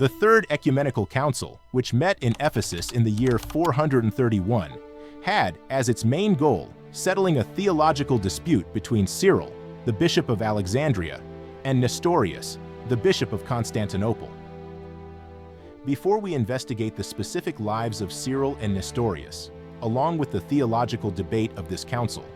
The Third Ecumenical Council, which met in Ephesus in the year 431, had as its main goal settling a theological dispute between Cyril, the Bishop of Alexandria, and Nestorius, the Bishop of Constantinople. Before we investigate the specific lives of Cyril and Nestorius, along with the theological debate of this council,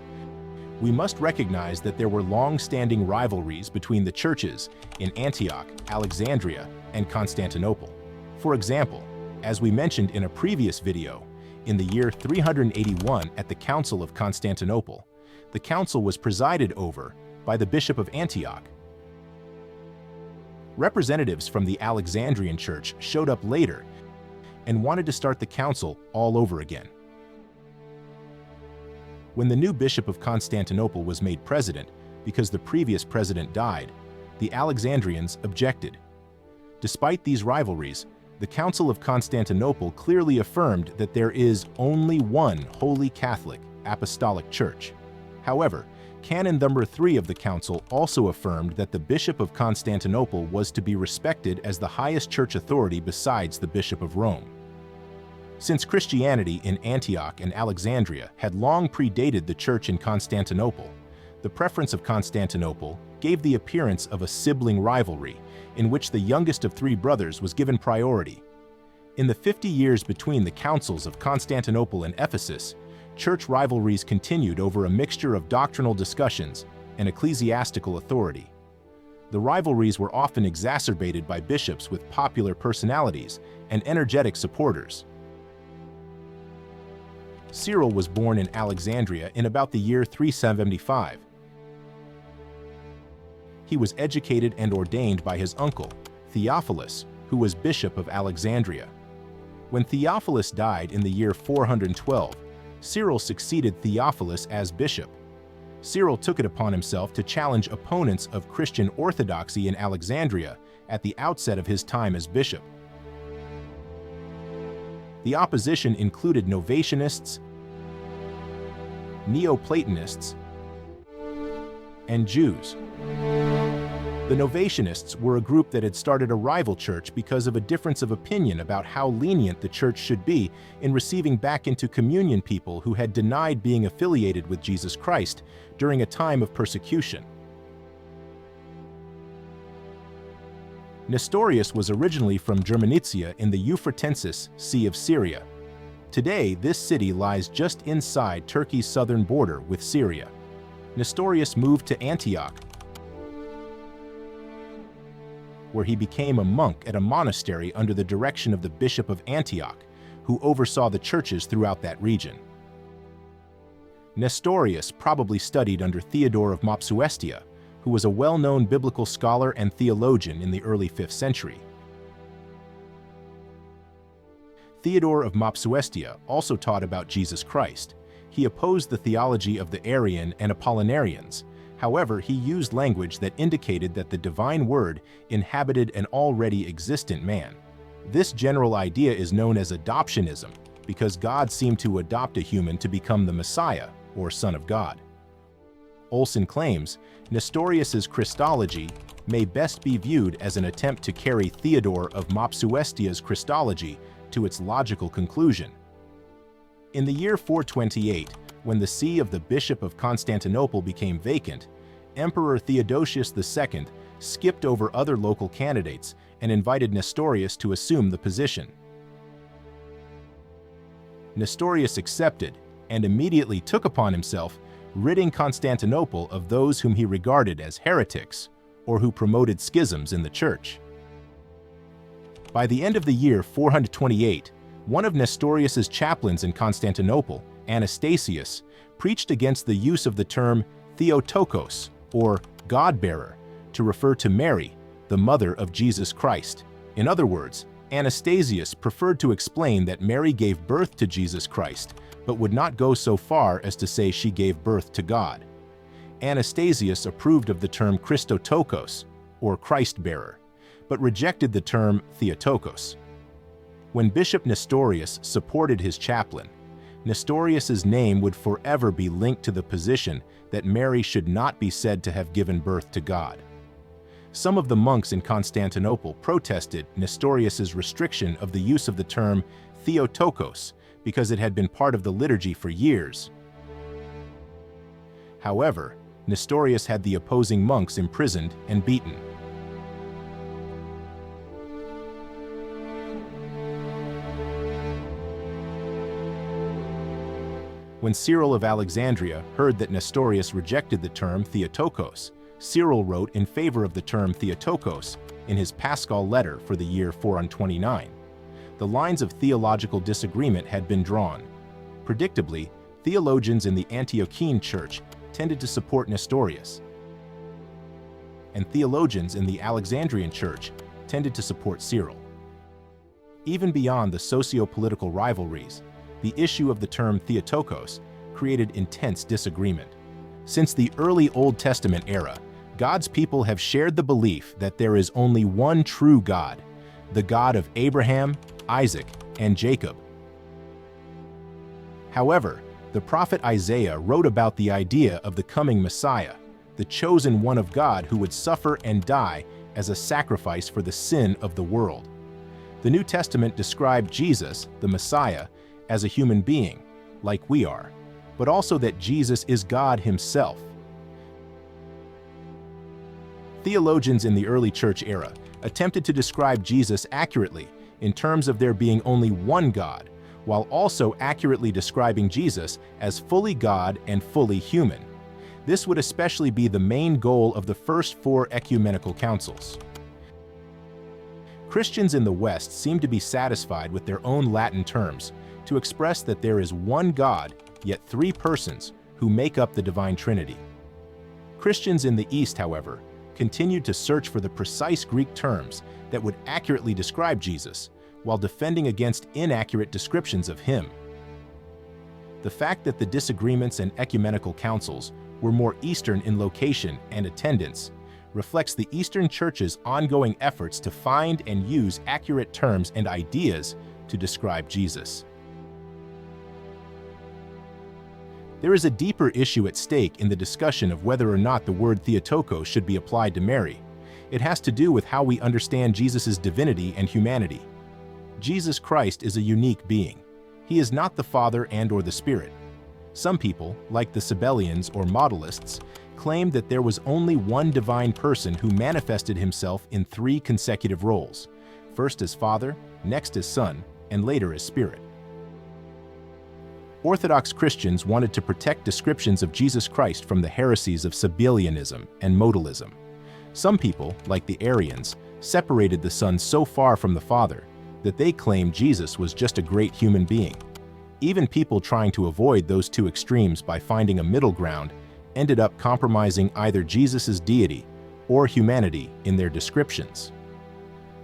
we must recognize that there were long-standing rivalries between the churches in Antioch, Alexandria, and Constantinople. For example, as we mentioned in a previous video, in the year 381 at the Council of Constantinople, the council was presided over by the Bishop of Antioch. Representatives from the Alexandrian Church showed up later and wanted to start the council all over again. When the new Bishop of Constantinople was made president because the previous president died, the Alexandrians objected. Despite these rivalries, the Council of Constantinople clearly affirmed that there is only one Holy Catholic Apostolic Church. However, Canon number 3 of the Council also affirmed that the Bishop of Constantinople was to be respected as the highest church authority besides the Bishop of Rome. Since Christianity in Antioch and Alexandria had long predated the church in Constantinople, the preference of Constantinople gave the appearance of a sibling rivalry in which the youngest of 3 brothers was given priority. In the 50 years between the councils of Constantinople and Ephesus, church rivalries continued over a mixture of doctrinal discussions and ecclesiastical authority. The rivalries were often exacerbated by bishops with popular personalities and energetic supporters. Cyril was born in Alexandria in about the year 375. He was educated and ordained by his uncle, Theophilus, who was Bishop of Alexandria. When Theophilus died in the year 412, Cyril succeeded Theophilus as bishop. Cyril took it upon himself to challenge opponents of Christian orthodoxy in Alexandria at the outset of his time as bishop. The opposition included Novatianists, Neoplatonists, and Jews. The Novatianists were a group that had started a rival church because of a difference of opinion about how lenient the church should be in receiving back into communion people who had denied being affiliated with Jesus Christ during a time of persecution. Nestorius was originally from Germanicia in the Euphratensis Sea of Syria. Today, this city lies just inside Turkey's southern border with Syria. Nestorius moved to Antioch, where he became a monk at a monastery under the direction of the Bishop of Antioch, who oversaw the churches throughout that region. Nestorius probably studied under Theodore of Mopsuestia, who was a well-known biblical scholar and theologian in the early 5th century. Theodore of Mopsuestia also taught about Jesus Christ. He opposed the theology of the Arian and Apollinarians. However, he used language that indicated that the divine word inhabited an already existent man. This general idea is known as adoptionism, because God seemed to adopt a human to become the Messiah, or Son of God. Olson claims Nestorius's Christology may best be viewed as an attempt to carry Theodore of Mopsuestia's Christology to its logical conclusion. In the year 428, when the see of the Bishop of Constantinople became vacant, Emperor Theodosius II skipped over other local candidates and invited Nestorius to assume the position. Nestorius accepted and immediately took upon himself ridding Constantinople of those whom he regarded as heretics or who promoted schisms in the church. By the end of the year 428, one of Nestorius's chaplains in Constantinople, Anastasius, preached against the use of the term Theotokos, or God-bearer, to refer to Mary, the mother of Jesus Christ. In other words, Anastasius preferred to explain that Mary gave birth to Jesus Christ, but would not go so far as to say she gave birth to God. Anastasius approved of the term Christotokos, or Christ-bearer, but rejected the term Theotokos. When Bishop Nestorius supported his chaplain, Nestorius's name would forever be linked to the position that Mary should not be said to have given birth to God. Some of the monks in Constantinople protested Nestorius's restriction of the use of the term Theotokos because it had been part of the liturgy for years. However, Nestorius had the opposing monks imprisoned and beaten. When Cyril of Alexandria heard that Nestorius rejected the term Theotokos, Cyril wrote in favor of the term Theotokos in his Paschal letter for the year 429. The lines of theological disagreement had been drawn. Predictably, theologians in the Antiochian Church tended to support Nestorius, and theologians in the Alexandrian Church tended to support Cyril. Even beyond the socio-political rivalries, the issue of the term Theotokos created intense disagreement. Since the early Old Testament era, God's people have shared the belief that there is only one true God, the God of Abraham, Isaac, and Jacob. However, the prophet Isaiah wrote about the idea of the coming Messiah, the chosen one of God who would suffer and die as a sacrifice for the sin of the world. The New Testament described Jesus, the Messiah, as a human being, like we are, but also that Jesus is God himself. Theologians in the early church era attempted to describe Jesus accurately in terms of there being only one God, while also accurately describing Jesus as fully God and fully human. This would especially be the main goal of the first 4 ecumenical councils. Christians in the West seem to be satisfied with their own Latin terms to express that there is one God, yet 3 persons, who make up the divine Trinity. Christians in the East, however, continued to search for the precise Greek terms that would accurately describe Jesus, while defending against inaccurate descriptions of him. The fact that the disagreements and ecumenical councils were more Eastern in location and attendance reflects the Eastern Church's ongoing efforts to find and use accurate terms and ideas to describe Jesus. There is a deeper issue at stake in the discussion of whether or not the word Theotokos should be applied to Mary. It has to do with how we understand Jesus' divinity and humanity. Jesus Christ is a unique being. He is not the Father and/or the Spirit. Some people, like the Sabellians or Modalists, claim that there was only one divine person who manifested himself in 3 consecutive roles, first as Father, next as Son, and later as Spirit. Orthodox Christians wanted to protect descriptions of Jesus Christ from the heresies of Sabellianism and Modalism. Some people, like the Arians, separated the Son so far from the Father that they claimed Jesus was just a great human being. Even people trying to avoid those 2 extremes by finding a middle ground ended up compromising either Jesus' deity or humanity in their descriptions.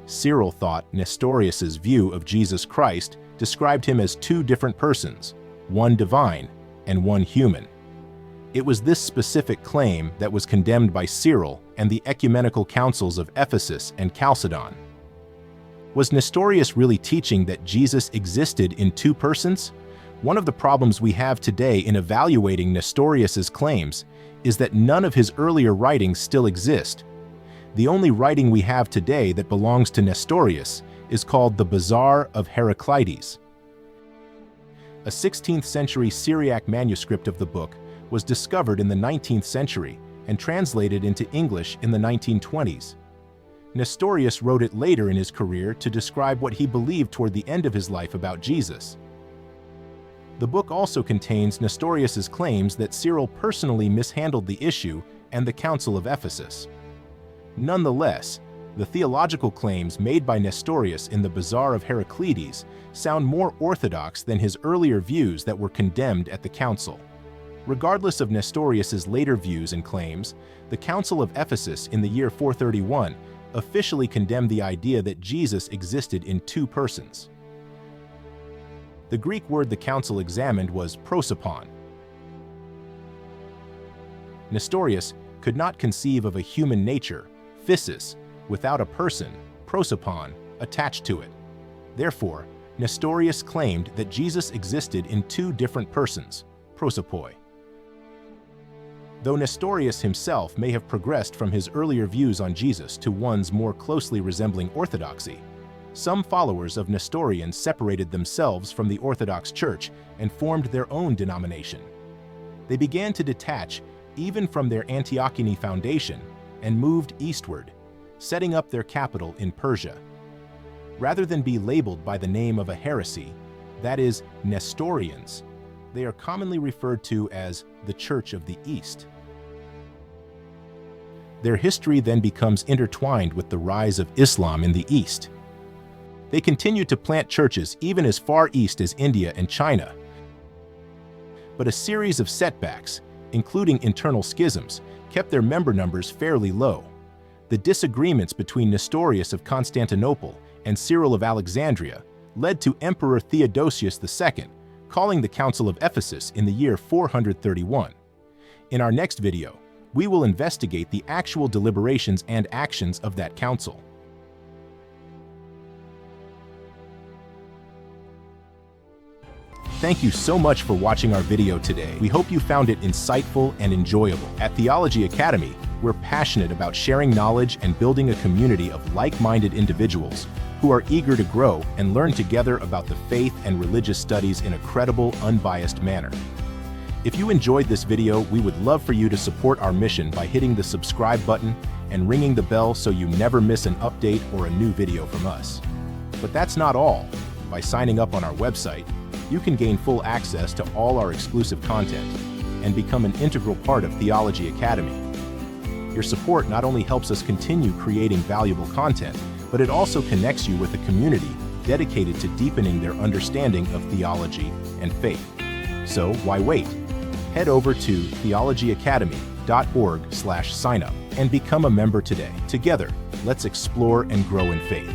Cyril thought Nestorius' view of Jesus Christ described him as 2 different persons, one divine and one human. It was this specific claim that was condemned by Cyril and the ecumenical councils of Ephesus and Chalcedon. Was Nestorius really teaching that Jesus existed in 2 persons? One of the problems we have today in evaluating Nestorius' claims is that none of his earlier writings still exist. The only writing we have today that belongs to Nestorius is called the Bazaar of Heraclides. A 16th century Syriac manuscript of the book was discovered in the 19th century and translated into English in the 1920s. Nestorius wrote it later in his career to describe what he believed toward the end of his life about Jesus. The book also contains Nestorius' claims that Cyril personally mishandled the issue and the Council of Ephesus. Nonetheless, the theological claims made by Nestorius in the Bazaar of Heraclides sound more orthodox than his earlier views that were condemned at the council. Regardless of Nestorius' later views and claims, the Council of Ephesus in the year 431 officially condemned the idea that Jesus existed in 2 persons. The Greek word the council examined was prosopon. Nestorius could not conceive of a human nature, physis, without a person, prosopon, attached to it. Therefore, Nestorius claimed that Jesus existed in 2 different persons, prosopoi. Though Nestorius himself may have progressed from his earlier views on Jesus to ones more closely resembling orthodoxy, some followers of Nestorians separated themselves from the Orthodox Church and formed their own denomination. They began to detach even from their Antiochian foundation and moved eastward, setting up their capital in Persia. Rather than be labeled by the name of a heresy, that is, Nestorians, they are commonly referred to as the Church of the East. Their history then becomes intertwined with the rise of Islam in the East. They continued to plant churches even as far east as India and China. But a series of setbacks, including internal schisms, kept their member numbers fairly low. The disagreements between Nestorius of Constantinople and Cyril of Alexandria led to Emperor Theodosius II calling the Council of Ephesus in the year 431. In our next video, we will investigate the actual deliberations and actions of that council. Thank you so much for watching our video today. We hope you found it insightful and enjoyable. At Theology Academy, we're passionate about sharing knowledge and building a community of like-minded individuals who are eager to grow and learn together about the faith and religious studies in a credible, unbiased manner. If you enjoyed this video, we would love for you to support our mission by hitting the subscribe button and ringing the bell so you never miss an update or a new video from us. But that's not all. By signing up on our website, you can gain full access to all our exclusive content and become an integral part of Theology Academy. Your support not only helps us continue creating valuable content, but it also connects you with a community dedicated to deepening their understanding of theology and faith. So why wait? Head over to theologyacademy.org/signup and become a member today. Together, let's explore and grow in faith.